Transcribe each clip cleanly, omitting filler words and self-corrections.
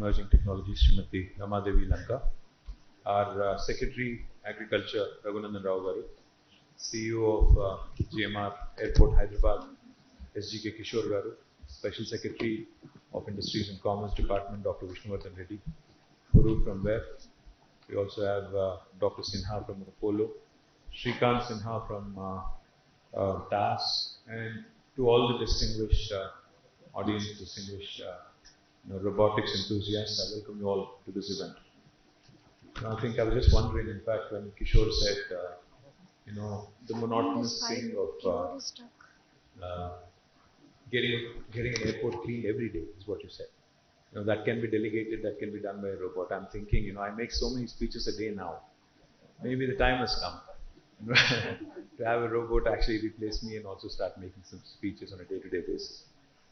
Emerging Technologies, Srimati Ramadevi Lanka, our Secretary Agriculture, Raghunandan Rao Garu, CEO of GMR Airport Hyderabad, SGK Kishore Garu, Special Secretary of Industries and Commerce Department, Dr. Vishnuvardhan Reddy, Guru from WEF. We also have Dr. Sinha from Apollo, Shrikant Sinha from TAS, and to all the distinguished audience, distinguished robotics enthusiasts, I welcome you all to this event. Now, I think I was just wondering, in fact, when Kishore said, the monotonous thing of getting an airport cleaned every day is what you said. That can be delegated, that can be done by a robot. I'm thinking, I make so many speeches a day now. Maybe the time has come to have a robot actually replace me and also start making some speeches on a day-to-day basis.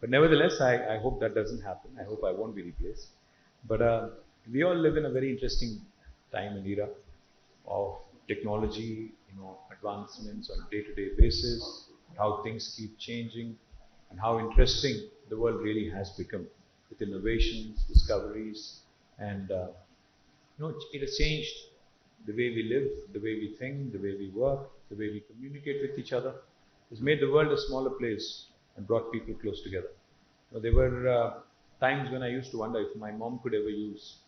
But nevertheless, I hope that doesn't happen. I hope I won't be replaced. But we all live in a very interesting time and era of technology, advancements on a day-to-day basis, how things keep changing, and how interesting the world really has become with innovations, discoveries, and it has changed the way we live, the way we think, the way we work, the way we communicate with each other. It's made the world a smaller place and brought people close together. There were times when I used to wonder if my mom could ever use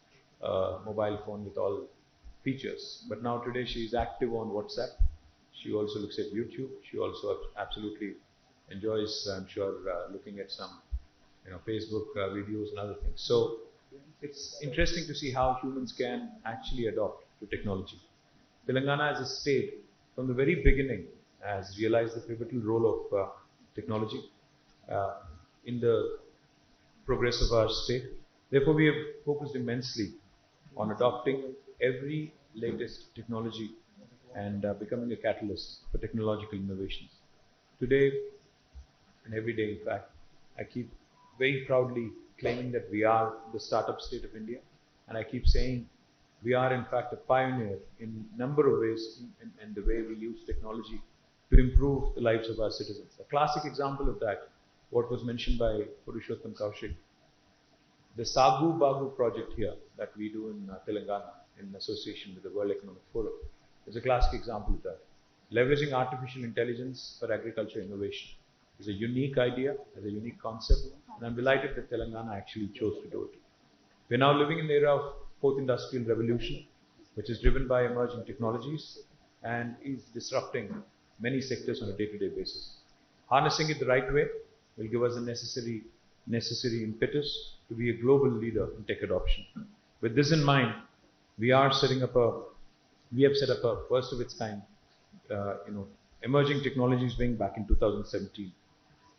a mobile phone with all features. But now today she is active on WhatsApp. She also looks at YouTube. She also absolutely enjoys, I'm sure, looking at some Facebook videos and other things. So it's interesting to see how humans can actually adopt to technology. Telangana as a state, from the very beginning, has realized the pivotal role of technology in the progress of our state. Therefore, we have focused immensely on adopting every latest technology and becoming a catalyst for technological innovations. Today, and every day in fact, I keep very proudly claiming that we are the startup state of India, and I keep saying we are in fact a pioneer in a number of ways in the way we use technology to improve the lives of our citizens. A classic example of that, what was mentioned by Purushottam Kaushik, the Sagu Bagu project here that we do in Telangana in association with the World Economic Forum is a classic example of that. Leveraging artificial intelligence for agriculture innovation is a unique idea, is a unique concept, and I'm delighted that Telangana actually chose to do it. We're now living in the era of fourth industrial revolution, which is driven by emerging technologies and is disrupting many sectors on a day-to-day basis. Harnessing it the right way will give us the necessary impetus to be a global leader in tech adoption. With this in mind, we have set up a first of its kind, emerging technologies wing back in 2017.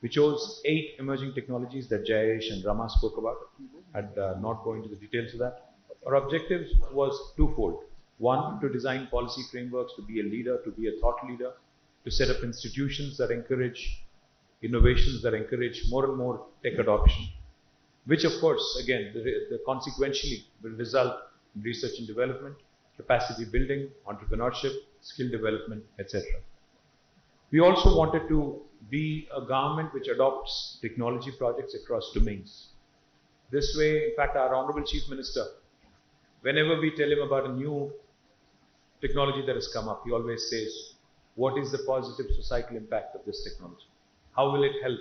We chose 8 emerging technologies that Jayesh and Rama spoke about. I'd not go into the details of that. Our objective was twofold. One, to design policy frameworks, to be a leader, to be a thought leader, to set up institutions that encourage innovations, that encourage more and more tech adoption, which of course, again, consequentially will result in research and development, capacity building, entrepreneurship, skill development, etc. We also wanted to be a government which adopts technology projects across domains. This way, in fact, our Honorable Chief Minister, whenever we tell him about a new technology that has come up, he always says, what is the positive societal impact of this technology? How will it help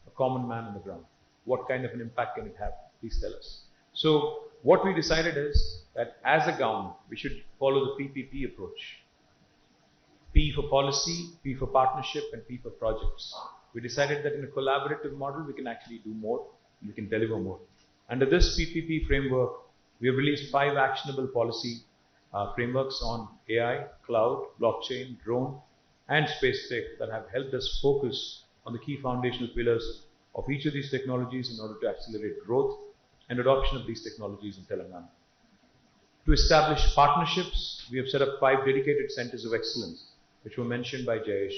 a common man on the ground? What kind of an impact can it have? Please tell us. So what we decided is that as a government, we should follow the PPP approach. P for policy, P for partnership, and P for projects. We decided that in a collaborative model, we can actually do more, we can deliver more. Under this PPP framework, we have released 5 actionable policy frameworks on AI, cloud, blockchain, drone, and space tech that have helped us focus on the key foundational pillars of each of these technologies in order to accelerate growth and adoption of these technologies in Telangana. To establish partnerships, we have set up 5 dedicated centers of excellence, which were mentioned by Jayesh.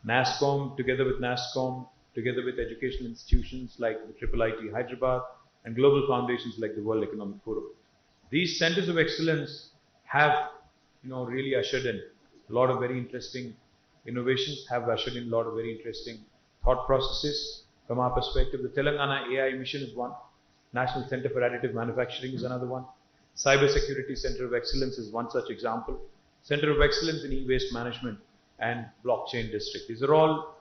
NASSCOM, together with NASSCOM, together with educational institutions like the IIIT Hyderabad and global foundations like the World Economic Forum. These centers of excellence have really ushered in a lot of very interesting innovations, have ushered in a lot of very interesting thought processes. From our perspective, the Telangana AI mission is one. National Center for Additive Manufacturing is another one. Cyber Security Center of Excellence is one such example. Center of Excellence in E-Waste Management and Blockchain District. These are all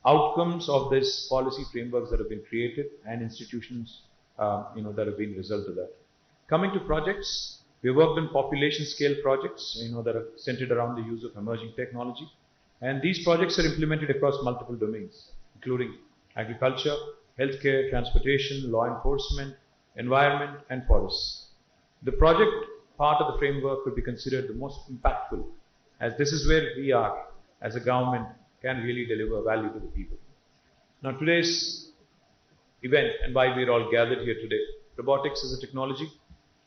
outcomes of this policy frameworks that have been created and institutions that have been result of that. Coming to projects, we worked on population scale projects that are centered around the use of emerging technology. And these projects are implemented across multiple domains, including agriculture, healthcare, transportation, law enforcement, environment, and forests. The project part of the framework could be considered the most impactful, as this is where we are, as a government, can really deliver value to the people. Now, today's event and why we're all gathered here today, robotics as a technology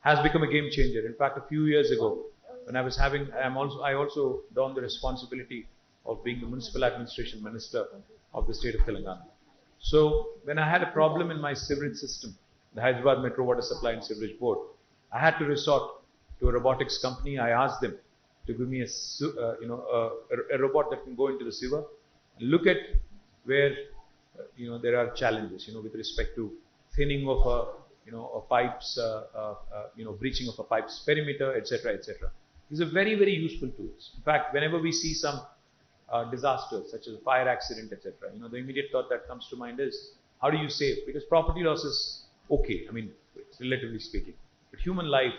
has become a game changer. In fact, a few years ago, when I was I also donned the responsibility of being the municipal administration minister of the state of Telangana. So, when I had a problem in my sewerage system, the Hyderabad Metro Water Supply and Sewerage Board, I had to resort to a robotics company. I asked them to give me a robot that can go into the sewer and look at where there are challenges with respect to thinning of a pipes, breaching of a pipe's perimeter, etc., etc. These are very, very useful tools. In fact, whenever we see some disasters such as a fire accident, etc., the immediate thought that comes to mind is how do you save? Because property loss is okay. I mean, relatively speaking, but human life,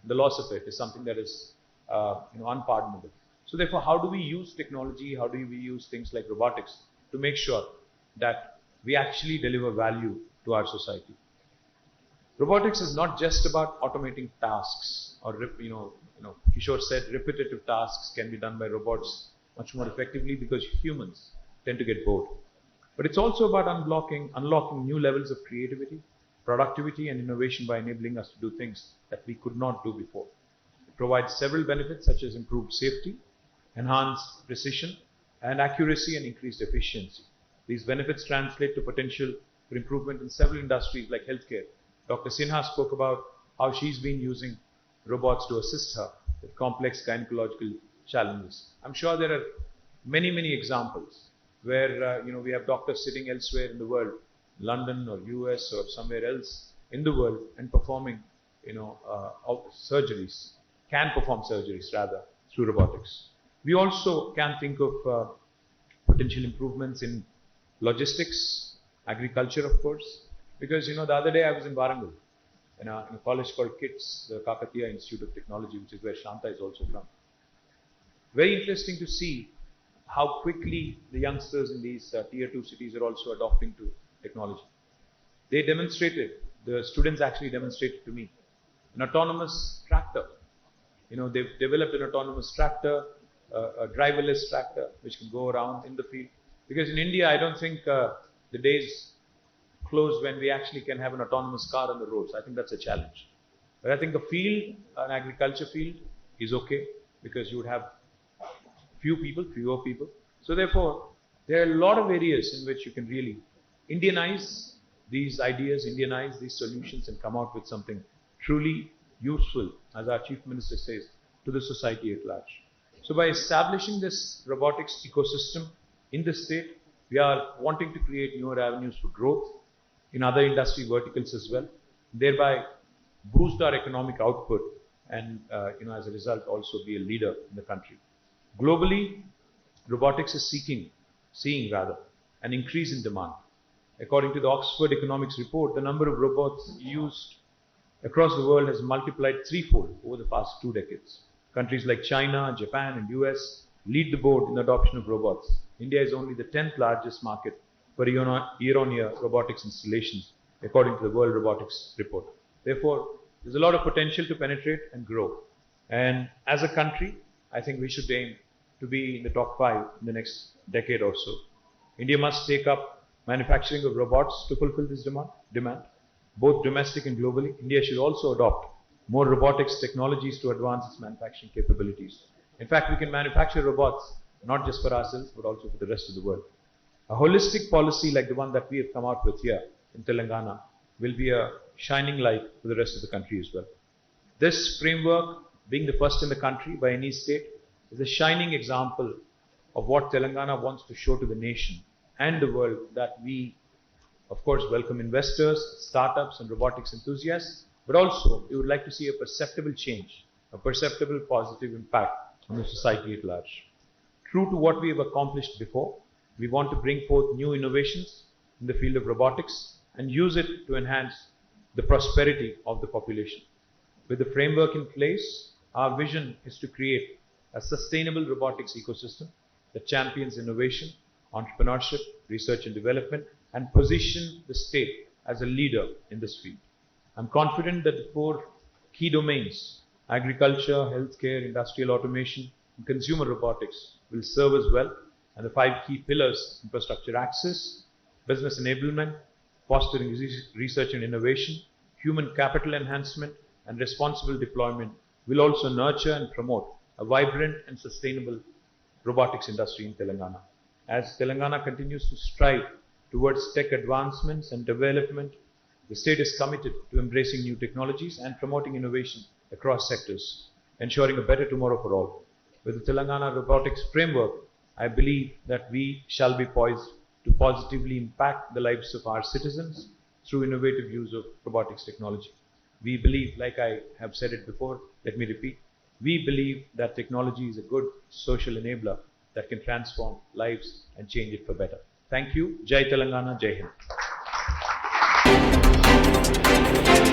the loss of it is something that is unpardonable. So therefore, how do we use technology? How do we use things like robotics to make sure that we actually deliver value to our society? Robotics is not just about automating tasks, or Kishore said repetitive tasks can be done by robots much more effectively because humans tend to get bored. But it's also about unlocking new levels of creativity, productivity, and innovation by enabling us to do things that we could not do before. It provides several benefits such as improved safety, enhanced precision and accuracy, and increased efficiency. These benefits translate to potential for improvement in several industries like healthcare. Dr. Sinha spoke about how she's been using robots to assist her with complex gynecological challenges. I'm sure there are many, many examples where we have doctors sitting elsewhere in the world, London or US or somewhere else in the world, and performing surgeries, can perform surgeries rather through robotics. We also can think of potential improvements in logistics, agriculture, of course, because the other day I was in Warangal in a college called KITS, the Kakatiya Institute of Technology, which is where Shanta is also from. Very interesting to see how quickly the youngsters in these tier 2 cities are also adopting to technology. The students actually demonstrated to me an autonomous tractor. They've developed an autonomous tractor, a driverless tractor, which can go around in the field. Because in India, I don't think the days close when we actually can have an autonomous car on the roads. I think that's a challenge. But I think the field, an agriculture field, is okay because you would have fewer people. So therefore, there are a lot of areas in which you can really Indianize these ideas, Indianize these solutions, and come out with something truly useful, as our Chief Minister says, to the society at large. So by establishing this robotics ecosystem in the state, we are wanting to create newer avenues for growth in other industry verticals as well, thereby boost our economic output and as a result also be a leader in the country. Globally, robotics is seeing an increase in demand. According to the Oxford Economics report, the number of robots used across the world has multiplied threefold over the past 2 decades. Countries like China, Japan, and US lead the board in the adoption of robots. India is only the 10th largest market for year-on-year robotics installations, according to the World Robotics report. Therefore, there's a lot of potential to penetrate and grow. And as a country, I think we should aim to be in the top 5 in the next decade or so. India must take up manufacturing of robots to fulfill this demand, both domestic and globally. India should also adopt more robotics technologies to advance its manufacturing capabilities. In fact, we can manufacture robots not just for ourselves, but also for the rest of the world. A holistic policy like the one that we have come out with here in Telangana will be a shining light for the rest of the country as well. This framework, being the first in the country by any state, is a shining example of what Telangana wants to show to the nation and the world, that we of course, welcome investors, startups, and robotics enthusiasts, but also we would like to see a perceptible change, a perceptible positive impact on the society at large. True to what we have accomplished before, we want to bring forth new innovations in the field of robotics and use it to enhance the prosperity of the population. With the framework in place, our vision is to create a sustainable robotics ecosystem that champions innovation, entrepreneurship, research and development, and position the state as a leader in this field. I'm confident that the four key domains, agriculture, healthcare, industrial automation, and consumer robotics, will serve us well, and the five key pillars, infrastructure access, business enablement, fostering research and innovation, human capital enhancement, and responsible deployment, will also nurture and promote a vibrant and sustainable robotics industry in Telangana. As Telangana continues to strive towards tech advancements and development, the state is committed to embracing new technologies and promoting innovation across sectors, ensuring a better tomorrow for all. With the Telangana Robotics Framework, I believe that we shall be poised to positively impact the lives of our citizens through innovative use of robotics technology. We believe, like I have said it before, let me repeat, we believe that technology is a good social enabler that can transform lives and change it for better. Thank you. Jai Telangana, Jai Hind.